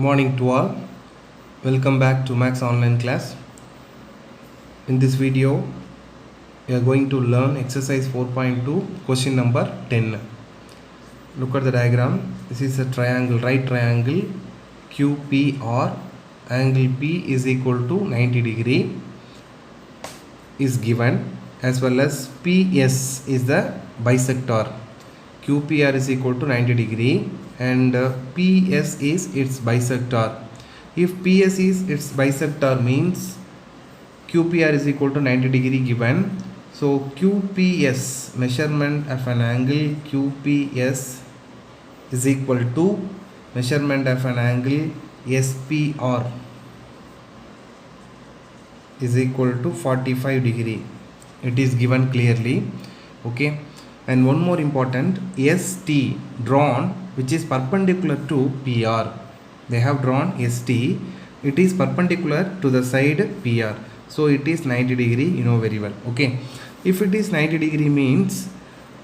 morning to all. Welcome back to Max online class. In this video, we are going to learn exercise 4.2 question number 10. Look at the diagram. This is a triangle, right triangle QPR. Angle P is equal to 90 degree is given, as well as PS is the bisector. QPR is equal to 90 degree and PS is its bisector. If PS is its bisector means QPR is equal to 90 degree given. So QPS, measurement of an angle QPS, is equal to measurement of an angle SPR is equal to 45 degree. It is given clearly. Okay. And one more important, ST drawn, which is perpendicular to PR. They have drawn ST. It is perpendicular to the side PR. So it is 90 degree, you know very well. Okay. If it is 90 degree means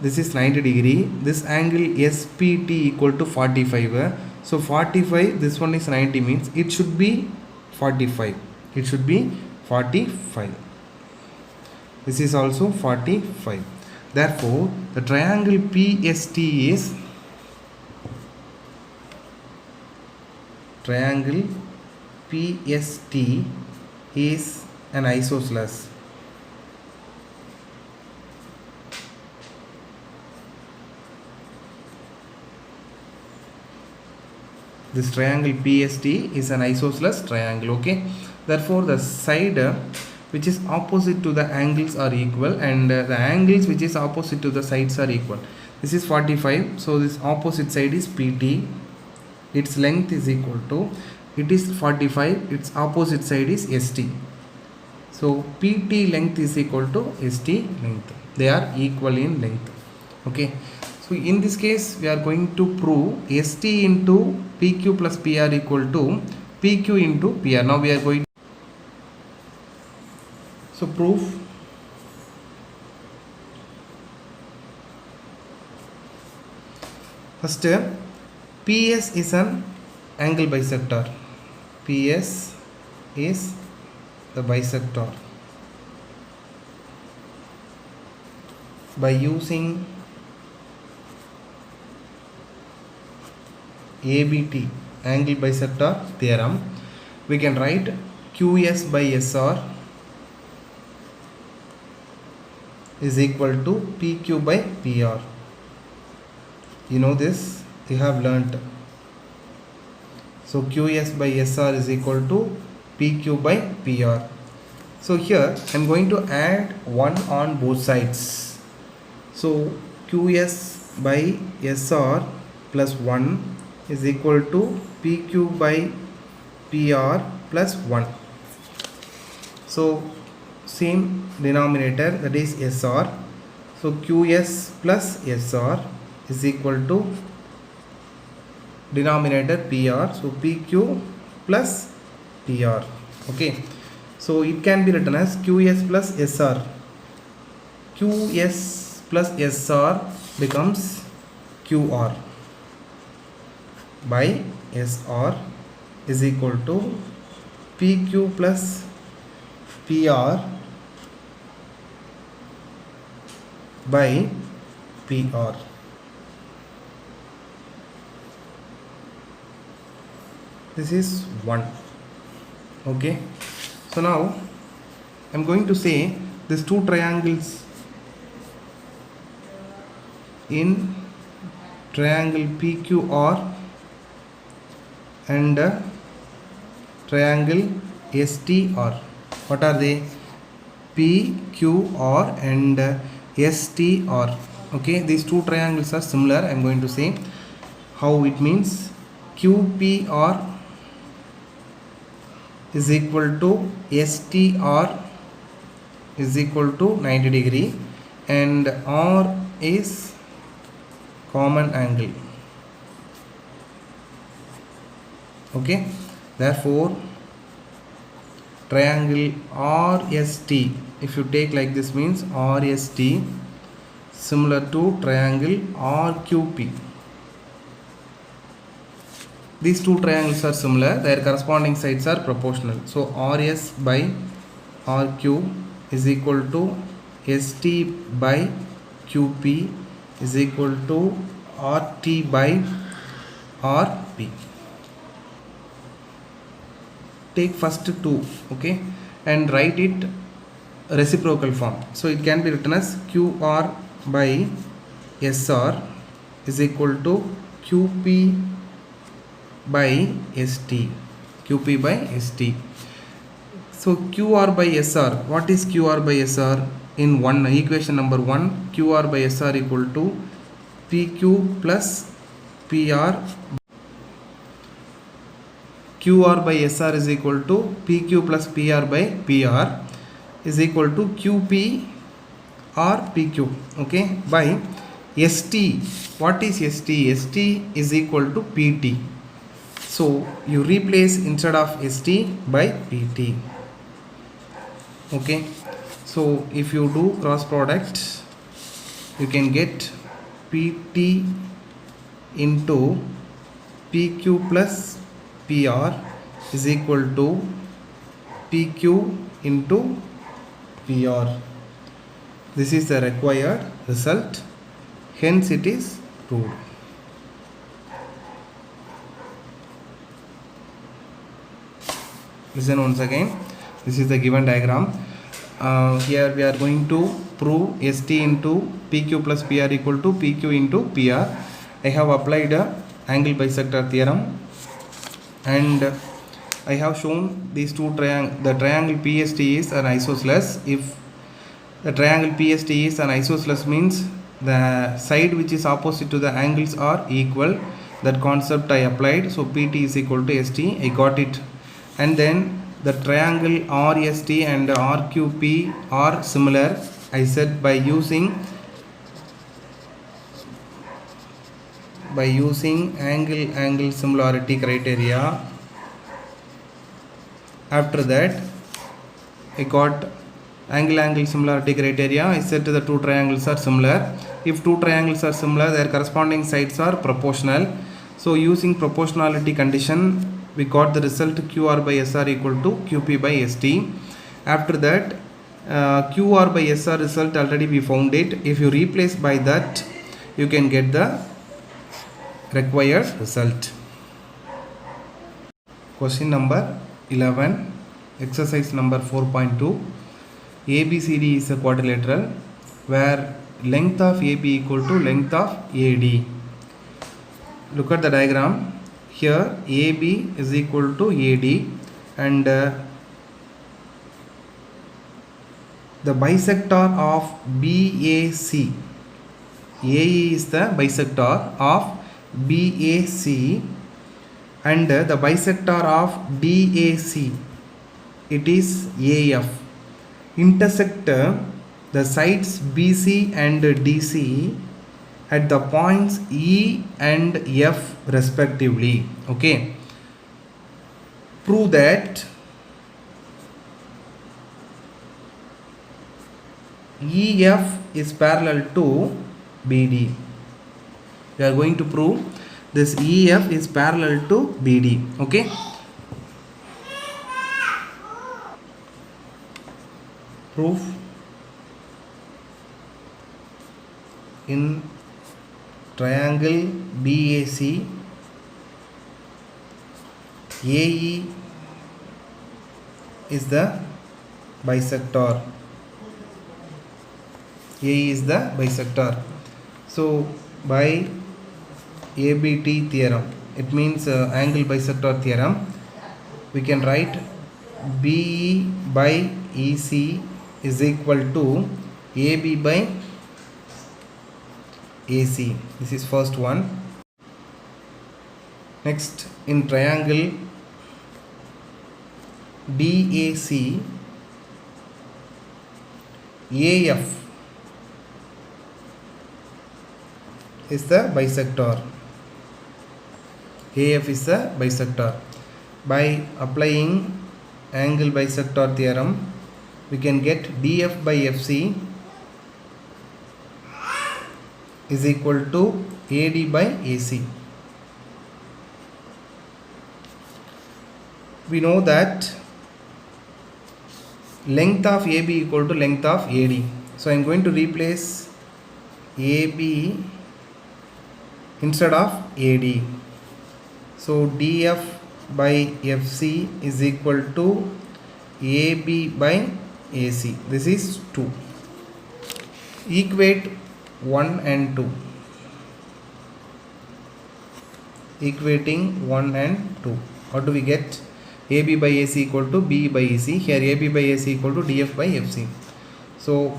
this is 90 degree. This angle SPT equal to 45. So 45, this one is 90 means it should be 45. It should be 45. This is also 45. Therefore, the triangle PST is an isosceles. This triangle PST is an isosceles triangle. Okay. Therefore, the side which is opposite to the angles are equal, and the angles which is opposite to the sides are equal. This is 45. So this opposite side is PT. Its length is equal to, it is 45. Its opposite side is ST. So PT length is equal to ST length. They are equal in length. Okay. So in this case, we are going to prove ST into PQ plus PR equal to PQ into PR. Now we are going. So proof. First, PS is an angle bisector. PS is the bisector. By using ABT, angle bisector theorem, we can write QS by SR is equal to PQ by PR. You know this, you have learnt. So QS by SR is equal to PQ by PR. So here I am going to add 1 on both sides. So QS by SR plus 1 is equal to PQ by PR plus 1. So same denominator, that is SR. So QS plus SR is equal to denominator PR. So PQ plus PR. Okay. So it can be written as QS plus SR. QS plus SR becomes QR by SR is equal to PQ plus PR by PR. This is 1. Okay. So now I am going to say these two triangles in triangle PQR and triangle STR. What are they? PQR and STR. Okay, these two triangles are similar. I am going to say how it means. QPR is equal to STR is equal to 90 degree and R is common angle. Okay, therefore triangle RST, if you take like this, means RST similar to triangle RQP. These two triangles are similar, their corresponding sides are proportional. So RS by RQ is equal to ST by QP is equal to RT by RP. Take first two, okay, and write it reciprocal form. So it can be written as QR by SR is equal to QP by ST. QP by ST. So QR by SR, what is QR by SR? In equation number 1, QR by SR equal to PQ plus PR. QR by SR is equal to PQ plus PR by PR is equal to QP or PQ, okay, by ST. What is ST? ST is equal to PT. So you replace instead of ST by PT, okay. So if you do cross product, you can get PT into PQ plus PR is equal to PQ into PR. This is the required result, hence it is proved. Listen once again, this is the given diagram. Here we are going to prove ST into PQ plus PR equal to PQ into PR. I have applied angle bisector theorem and I have shown these two the triangle PST is an isosceles. If the triangle PST is an isosceles, means the side which is opposite to the angles are equal. That concept I applied. So PT is equal to ST, I got it. And then the triangle RST and RQP are similar. I said by using angle similarity criteria. After that I got angle similarity criteria. I said the two triangles are similar. If two triangles are similar, their corresponding sides are proportional. So using proportionality condition, we got the result QR by SR equal to QP by ST. After that QR by SR result already we found it. If you replace by that, you can get the required result. Question number 11, exercise number 4.2. ABCD is a quadrilateral where length of AB equal to length of AD. Look at the diagram. Here AB is equal to AD and the bisector of BAC. AE is the bisector of BAC and the bisector of DAC, it is AF. Intersect the sides BC and DC at the points E and F respectively. Okay. Prove that EF is parallel to BD. We are going to prove this EF is parallel to BD. Okay. Proof. In triangle BAC, AE is the bisector. AE is the bisector. So by ABT theorem, it means angle bisector theorem, we can write BE by EC is equal to AB by AC. This is first one. Next, in triangle DAC, AF is the bisector. AF is the bisector. By applying angle bisector theorem, we can get DF by FC is equal to AD by AC. we know that length of AB equal to length of AD. So I am going to replace AB instead of AD. So DF by FC is equal to AB by AC. This is 2. Equate 1 and 2. Equating 1 and 2. What do we get? AB by AC equal to BE by EC. Here AB by AC equal to DF by FC. So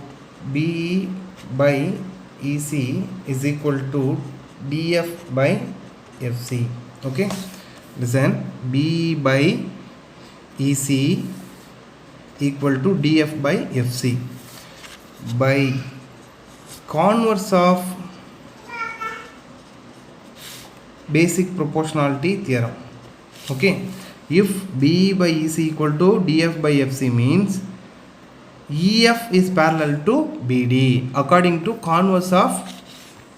BE by EC is equal to DF by FC. Okay. Listen, BE by EC equal to DF by FC. By converse of basic proportionality theorem. Okay. If BE by EC equal to DF by FC means EF is parallel to BD according to converse of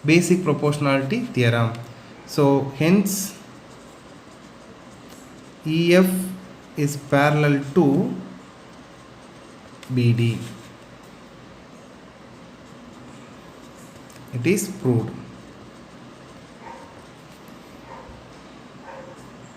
basic proportionality theorem. So hence EF is parallel to BD. It is proved.